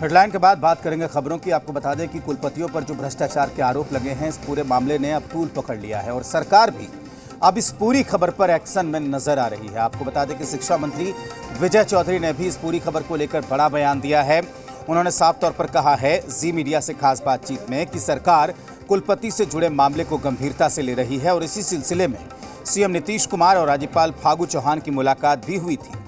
Headline के बाद बात करेंगे खबरों की। आपको बता दें कि कुलपतियों पर जो भ्रष्टाचार के आरोप लगे हैं, इस पूरे मामले ने अब तूल पकड़ लिया है और सरकार भी अब इस पूरी खबर पर एक्शन में नजर आ रही है। आपको बता दें कि शिक्षा मंत्री विजय चौधरी ने भी इस पूरी खबर को लेकर बड़ा बयान दिया है। उन्होंने साफ तौर पर कहा है जी मीडिया से खास बातचीत में कि सरकार कुलपति से जुड़े मामले को गंभीरता से ले रही है और इसी सिलसिले में सीएम नीतीश कुमार और राज्यपाल फागू चौहान की मुलाकात भी हुई थी।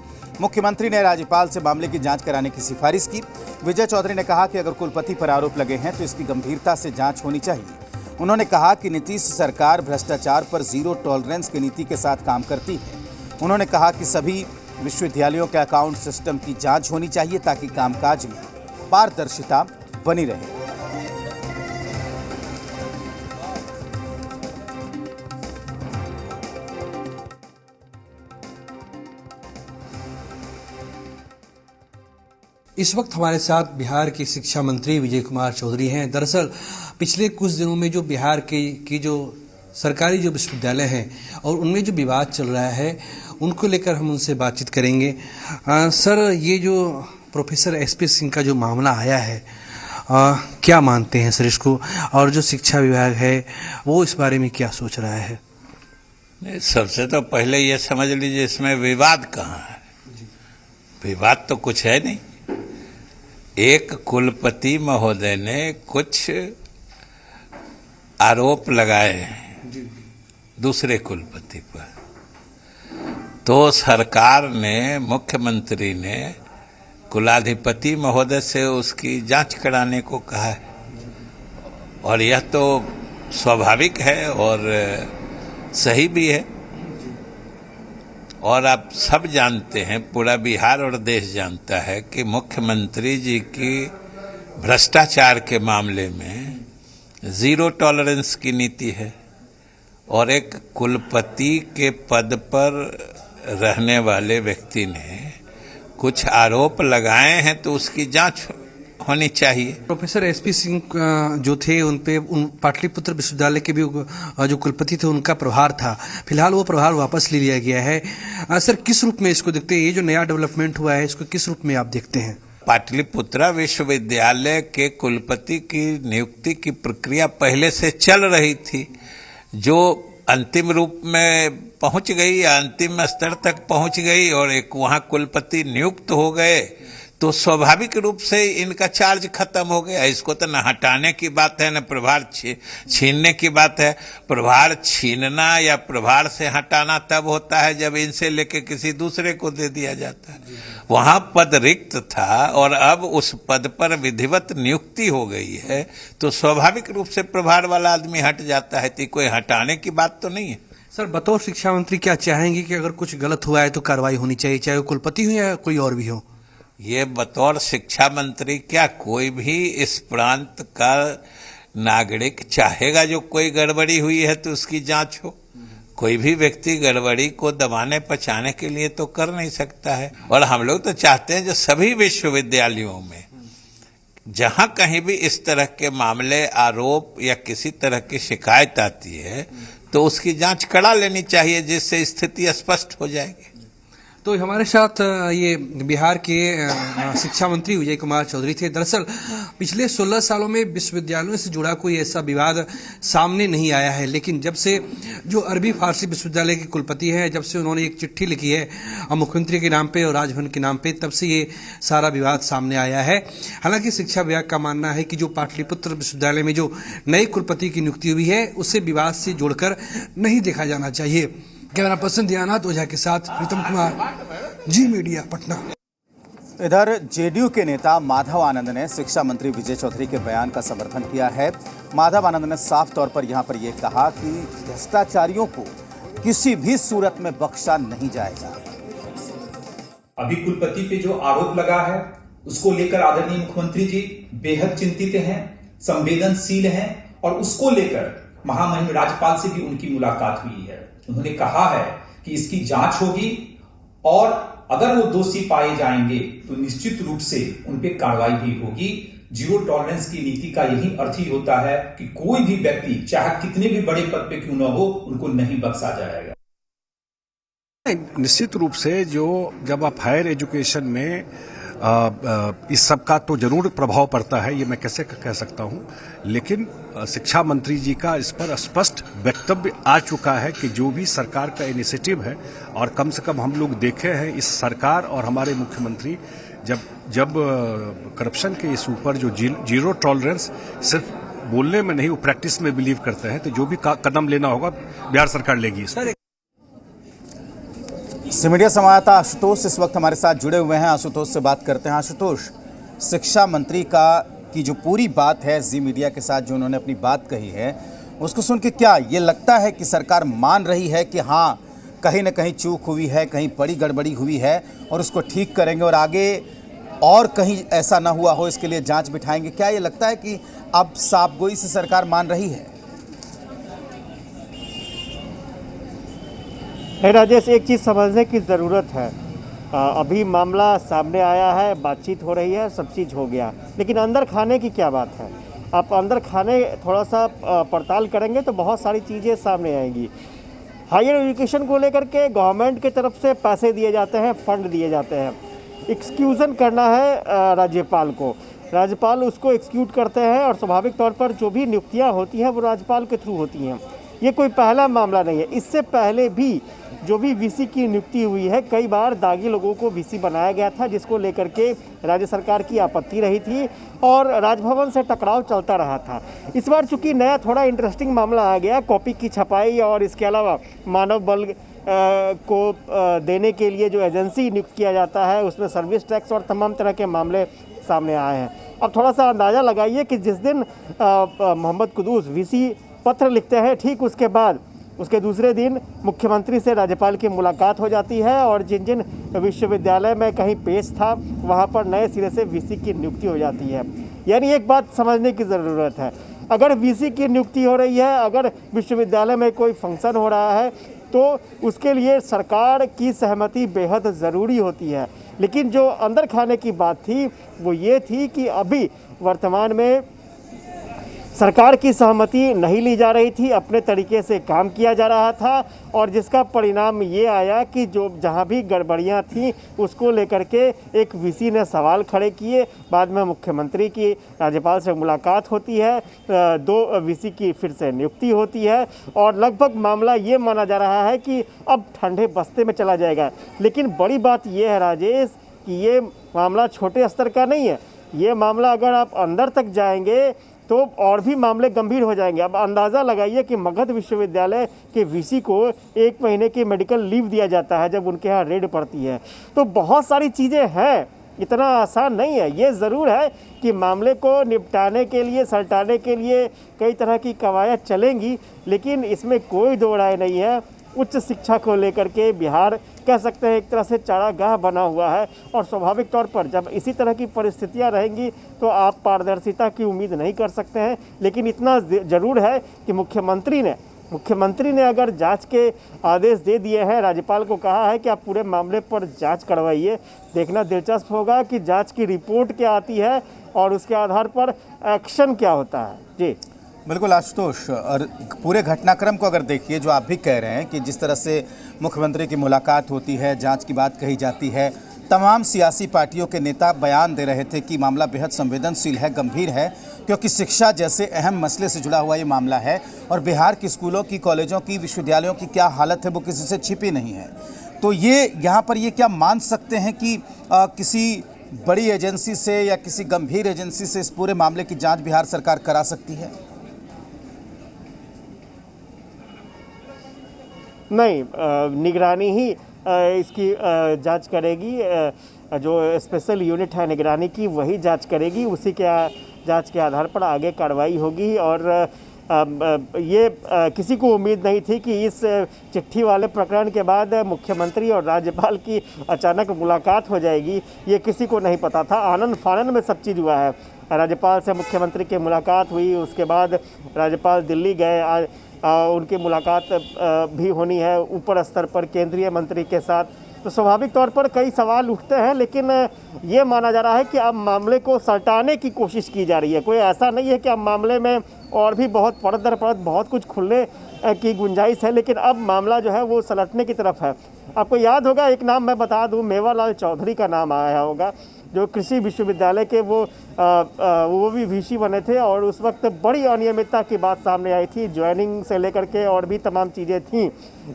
मुख्यमंत्री ने राज्यपाल से मामले की जांच कराने की सिफारिश की। विजय चौधरी ने कहा कि अगर कुलपति पर आरोप लगे हैं तो इसकी गंभीरता से जांच होनी चाहिए। उन्होंने कहा कि नीतीश सरकार भ्रष्टाचार पर जीरो टॉलरेंस की नीति के साथ काम करती है। उन्होंने कहा कि सभी विश्वविद्यालयों के अकाउंट सिस्टम की जांच होनी चाहिए ताकि कामकाज में पारदर्शिता बनी रहे। इस वक्त हमारे साथ बिहार के शिक्षा मंत्री विजय कुमार चौधरी हैं। दरअसल पिछले कुछ दिनों में जो बिहार की जो सरकारी जो विश्वविद्यालय हैं और उनमें जो विवाद चल रहा है उनको लेकर हम उनसे बातचीत करेंगे। सर, ये जो प्रोफेसर एसपी सिंह का जो मामला आया है, क्या मानते हैं सर इसको, और जो शिक्षा विभाग है वो इस बारे में क्या सोच रहा है? सबसे तो पहले ये समझ लीजिए इसमें विवाद कहाँ है। विवाद तो कुछ है नहीं। एक कुलपति महोदय ने कुछ आरोप लगाए हैं दूसरे कुलपति पर, तो सरकार ने, मुख्यमंत्री ने कुलाधिपति महोदय से उसकी जांच कराने को कहा है और यह तो स्वाभाविक है और सही भी है। और आप सब जानते हैं, पूरा बिहार और देश जानता है कि मुख्यमंत्री जी की भ्रष्टाचार के मामले में जीरो टॉलरेंस की नीति है और एक कुलपति के पद पर रहने वाले व्यक्ति ने कुछ आरोप लगाए हैं तो उसकी जांच होनी चाहिए। प्रोफेसर एसपी सिंह जो थे उन पे पाटलिपुत्र विश्वविद्यालय के भी जो कुलपति थे उनका प्रभार था। फिलहाल वो प्रभार वापस ले लिया गया है। सर, किस रूप में इसको देखते हैं? ये जो नया डेवलपमेंट हुआ है इसको किस रूप में आप देखते हैं? पाटलिपुत्र विश्वविद्यालय के कुलपति की नियुक्ति की प्रक्रिया पहले से चल रही थी, जो अंतिम रूप में पहुंच गई या अंतिम स्तर तक पहुंच गई और एक वहां कुलपति नियुक्त हो गए तो स्वाभाविक रूप से इनका चार्ज खत्म हो गया। इसको तो न हटाने की बात है न प्रभार छीनने की बात है। प्रभार छीनना या प्रभार से हटाना तब होता है जब इनसे लेके किसी दूसरे को दे दिया जाता है। वहां पद रिक्त था और अब उस पद पर विधिवत नियुक्ति हो गई है तो स्वाभाविक रूप से प्रभार वाला आदमी हट जाता है। तो कोई हटाने की बात तो नहीं है। सर, बतौर शिक्षा मंत्री क्या चाहेंगे कि अगर कुछ गलत हुआ है तो कार्रवाई होनी चाहिए, चाहे वो कुलपति हो या कोई और भी हो? ये बतौर शिक्षा मंत्री क्या कोई भी इस प्रांत का नागरिक चाहेगा जो कोई गड़बड़ी हुई है तो उसकी जांच हो। कोई भी व्यक्ति गड़बड़ी को दबाने पचाने के लिए तो कर नहीं सकता है। और हम लोग तो चाहते हैं जो सभी विश्वविद्यालयों में जहां कहीं भी इस तरह के मामले, आरोप या किसी तरह की शिकायत आती है तो उसकी जांच करा लेनी चाहिए, जिससे स्थिति स्पष्ट हो जाएगी। तो हमारे साथ ये बिहार के शिक्षा मंत्री विजय कुमार चौधरी थे। दरअसल पिछले 16 सालों में विश्वविद्यालयों से जुड़ा कोई ऐसा विवाद सामने नहीं आया है, लेकिन जब से जो अरबी फारसी विश्वविद्यालय के कुलपति हैं, जब से उन्होंने एक चिट्ठी लिखी है मुख्यमंत्री के नाम पे और राजभवन के नाम पे, तब से ये सारा विवाद सामने आया है। हालांकि शिक्षा विभाग का मानना है कि जो पाटलिपुत्र विश्वविद्यालय में जो नए कुलपति की नियुक्ति हुई है उसे विवाद से जोड़कर नहीं देखा जाना चाहिए। कैमरा पर्सन दयानाथ ओझा के साथ प्रीतम कुमार, जी मीडिया, पटना। इधर जेडीयू के नेता माधव आनंद ने शिक्षा मंत्री विजय चौधरी के बयान का समर्थन किया है। माधव आनंद ने साफ तौर पर यहां पर यह कहा कि भ्रष्टाचारियों को किसी भी सूरत में बख्शा नहीं जाएगा। अभी कुलपति पे जो आरोप लगा है उसको लेकर आदरणीय मुख्यमंत्री जी बेहद चिंतित हैं, संवेदनशील हैं और उसको लेकर महामहिम राज्यपाल से भी उनकी मुलाकात हुई है। उन्होंने कहा है कि इसकी जांच होगी और अगर वो दोषी पाए जाएंगे तो निश्चित रूप से उन पे कार्रवाई भी होगी। जीरो टॉलरेंस की नीति का यही अर्थ ही होता है कि कोई भी व्यक्ति चाहे कितने भी बड़े पद पे क्यों न हो, उनको नहीं बख्शा जाएगा। निश्चित रूप से जो जब आप हायर एजुकेशन में इस सब का तो जरूर प्रभाव पड़ता है, ये मैं कैसे कह सकता हूं, लेकिन शिक्षा मंत्री जी का इस पर स्पष्ट वक्तव्य आ चुका है कि जो भी सरकार का इनिशिएटिव है, और कम से कम हम लोग देखे हैं इस सरकार और हमारे मुख्यमंत्री जब करप्शन के इस ऊपर जो जीरो टॉलरेंस सिर्फ बोलने में नहीं, वो प्रैक्टिस में बिलीव करते हैं, तो जो भी कदम लेना होगा बिहार सरकार लेगी। मीडिया संवाददाता आशुतोष इस वक्त हमारे साथ जुड़े हुए हैं। आशुतोष से बात करते हैं। आशुतोष, शिक्षा मंत्री की जो पूरी बात है, जी मीडिया के साथ जो उन्होंने अपनी बात कही है, उसको सुन के क्या ये लगता है कि सरकार मान रही है कि हाँ, कहीं ना कहीं चूक हुई है, कहीं बड़ी गड़बड़ी हुई है और उसको ठीक करेंगे और आगे और कहीं ऐसा ना हुआ हो इसके लिए जांच बिठाएंगे? क्या ये लगता है कि अब साफगोई से सरकार मान रही है? राजेश, एक चीज़ समझने की ज़रूरत है। अभी मामला सामने आया है, बातचीत हो रही है, सब चीज़ हो गया, लेकिन अंदर खाने की क्या बात है? आप अंदर खाने थोड़ा सा पड़ताल करेंगे तो बहुत सारी चीज़ें सामने आएंगी। हायर एजुकेशन को लेकर के गवर्नमेंट की तरफ से पैसे दिए जाते हैं, फंड दिए जाते हैं। एक्सक्यूज़न करना है राज्यपाल को, राज्यपाल उसको एक्सक्यूट करते हैं और स्वाभाविक तौर पर जो भी नियुक्तियाँ होती हैं वो राज्यपाल के थ्रू होती हैं। ये कोई पहला मामला नहीं है। इससे पहले भी जो भी वीसी की नियुक्ति हुई है, कई बार दागी लोगों को वीसी बनाया गया था, जिसको लेकर के राज्य सरकार की आपत्ति रही थी और राजभवन से टकराव चलता रहा था। इस बार चूंकि नया थोड़ा इंटरेस्टिंग मामला आ गया, कॉपी की छपाई और इसके अलावा मानव बल को देने के लिए जो एजेंसी नियुक्त किया जाता है, उसमें सर्विस टैक्स और तमाम तरह के मामले सामने आए हैं। अब थोड़ा सा अंदाज़ा लगाइए कि जिस दिन मोहम्मद कुदूस वीसी पत्र लिखते हैं, ठीक उसके बाद उसके दूसरे दिन मुख्यमंत्री से राज्यपाल की मुलाकात हो जाती है और जिन जिन विश्वविद्यालय में कहीं पेश था वहाँ पर नए सिरे से वीसी की नियुक्ति हो जाती है। यानी एक बात समझने की ज़रूरत है, अगर वीसी की नियुक्ति हो रही है, अगर विश्वविद्यालय में कोई फंक्शन हो रहा है तो उसके लिए सरकार की सहमति बेहद ज़रूरी होती है। लेकिन जो अंदर खाने की बात थी वो ये थी कि अभी वर्तमान में सरकार की सहमति नहीं ली जा रही थी, अपने तरीके से काम किया जा रहा था और जिसका परिणाम ये आया कि जो जहां भी गड़बड़ियां थीं उसको लेकर के एक वीसी ने सवाल खड़े किए। बाद में मुख्यमंत्री की राज्यपाल से मुलाकात होती है, 2 वीसी की फिर से नियुक्ति होती है और लगभग मामला ये माना जा रहा है कि अब ठंडे बस्ते में चला जाएगा। लेकिन बड़ी बात ये है राजेश कि ये मामला छोटे स्तर का नहीं है। ये मामला अगर आप अंदर तक जाएंगे तो और भी मामले गंभीर हो जाएंगे। अब अंदाज़ा लगाइए कि मगध विश्वविद्यालय के वीसी को 1 महीने की मेडिकल लीव दिया जाता है जब उनके यहाँ रेड पड़ती है। तो बहुत सारी चीज़ें हैं, इतना आसान नहीं है। ये ज़रूर है कि मामले को निपटाने के लिए, सलटाने के लिए कई तरह की कवायद चलेंगी, लेकिन इसमें कोई दो राय नहीं है। उच्च शिक्षा को लेकर के बिहार कह सकते हैं एक तरह से चारागाह बना हुआ है और स्वाभाविक तौर पर जब इसी तरह की परिस्थितियां रहेंगी तो आप पारदर्शिता की उम्मीद नहीं कर सकते हैं। लेकिन इतना ज़रूर है कि मुख्यमंत्री ने अगर जांच के आदेश दे दिए हैं, राज्यपाल को कहा है कि आप पूरे मामले पर जांच करवाइए। देखना दिलचस्प होगा कि जांच की रिपोर्ट क्या आती है और उसके आधार पर एक्शन क्या होता है। जी बिल्कुल आशुतोष, और पूरे घटनाक्रम को अगर देखिए, जो आप भी कह रहे हैं कि जिस तरह से मुख्यमंत्री की मुलाकात होती है, जांच की बात कही जाती है, तमाम सियासी पार्टियों के नेता बयान दे रहे थे कि मामला बेहद संवेदनशील है, गंभीर है, क्योंकि शिक्षा जैसे अहम मसले से जुड़ा हुआ ये मामला है और बिहार के स्कूलों की, कॉलेजों की, विश्वविद्यालयों की क्या हालत है वो किसी से छिपी नहीं है। तो ये यहाँ पर ये क्या मान सकते हैं कि किसी बड़ी एजेंसी से या किसी गंभीर एजेंसी से इस पूरे मामले की जाँच बिहार सरकार करा सकती है? नहीं, निगरानी ही इसकी जांच करेगी। जो स्पेशल यूनिट है निगरानी की वही जांच करेगी, उसी के जांच के आधार पर आगे कार्रवाई होगी। और ये किसी को उम्मीद नहीं थी कि इस चिट्ठी वाले प्रकरण के बाद मुख्यमंत्री और राज्यपाल की अचानक मुलाकात हो जाएगी, ये किसी को नहीं पता था। आनंद फानन में सब चीज़ हुआ है। राज्यपाल से मुख्यमंत्री की मुलाकात हुई, उसके बाद राज्यपाल दिल्ली गए, उनकी मुलाकात भी होनी है ऊपर स्तर पर केंद्रीय मंत्री के साथ। तो स्वाभाविक तौर पर कई सवाल उठते हैं, लेकिन ये माना जा रहा है कि अब मामले को सलटाने की कोशिश की जा रही है। कोई ऐसा नहीं है कि अब मामले में और भी बहुत परत दर परत बहुत कुछ खुलने की गुंजाइश है, लेकिन अब मामला जो है वो सलटने की तरफ है। आपको याद होगा, एक नाम मैं बता दूं, मेवालाल चौधरी का नाम आया होगा। जो कृषि विश्वविद्यालय के वो भी वीसी बने थे और उस वक्त बड़ी अनियमितता की बात सामने आई थी। ज्वाइनिंग से लेकर के और भी तमाम चीज़ें थीं,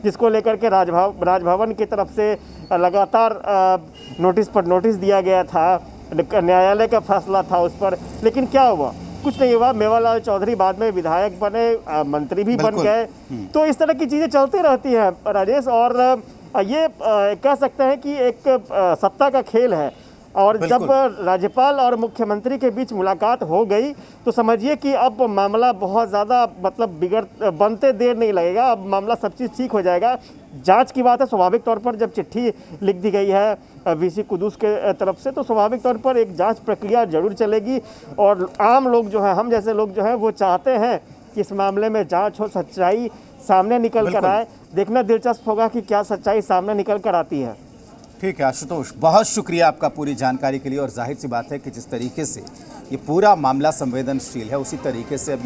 जिसको लेकर के राजभवन की तरफ से लगातार नोटिस पर नोटिस दिया गया था, न्यायालय का फैसला था उस पर, लेकिन क्या हुआ? कुछ नहीं हुआ। मेवालाल चौधरी बाद में विधायक बने, मंत्री भी बन गए। तो इस तरह की चीज़ें चलती रहती हैं राजेश, और ये कह सकते हैं कि एक सत्ता का खेल है। और जब राज्यपाल और मुख्यमंत्री के बीच मुलाकात हो गई तो समझिए कि अब मामला बहुत ज़्यादा मतलब बनते देर नहीं लगेगा, अब मामला सब चीज़ ठीक हो जाएगा। जांच की बात है, स्वाभाविक तौर पर जब चिट्ठी लिख दी गई है वीसी कुदूस के तरफ से, तो स्वाभाविक तौर पर एक जांच प्रक्रिया जरूर चलेगी। और आम लोग जो है, हम जैसे लोग जो है, वो चाहते हैं कि इस मामले में जांच हो, सच्चाई सामने निकल कर आए। देखना दिलचस्प होगा कि क्या सच्चाई सामने निकल कर आती है। ठीक है आशुतोष, बहुत शुक्रिया आपका पूरी जानकारी के लिए। और जाहिर सी बात है कि जिस तरीके से ये पूरा मामला संवेदनशील है, उसी तरीके से अब